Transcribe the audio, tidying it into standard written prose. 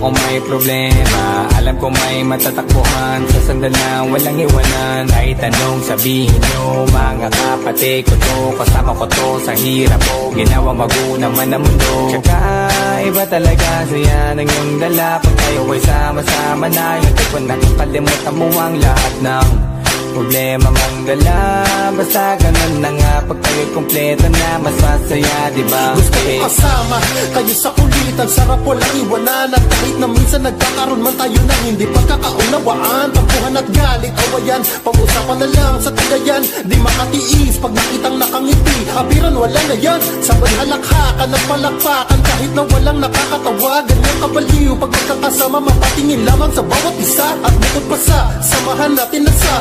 ako may problema, alam ko may matatakbuhan sa sandalan, walang iwanan. Kahit anong sabihin nyo, mga kapatid ko to, kasama ko to sa hirap ko, ginawa mago naman ang mundo. Tsaka iba talaga saya ng iyong dala, pag tayo ay sama-sama na, yung tipo nakakalimutan mo ang lahat ng problema mang dala. Basta ganun na nga, pag kayo'y kompleto na, mas masaya, diba? Gusto ko kasama kayo sa kulitan, sarap walang iwanan. At kahit na minsan nagkakaroon man tayo ng hindi pagkakaunawaan, tampuhan at galit, awayan, pag-usapan na lang sa tagayan. Di makatiis pag nakitang nakangiti, abiran wala na yan. Sabay halakhakan at palakpakan, kahit na walang nakakatawa. Ganyang kabaliw pag magkakasama, mapatingin lamang sa bawat isa. At bukod pa sa samahan natin na sa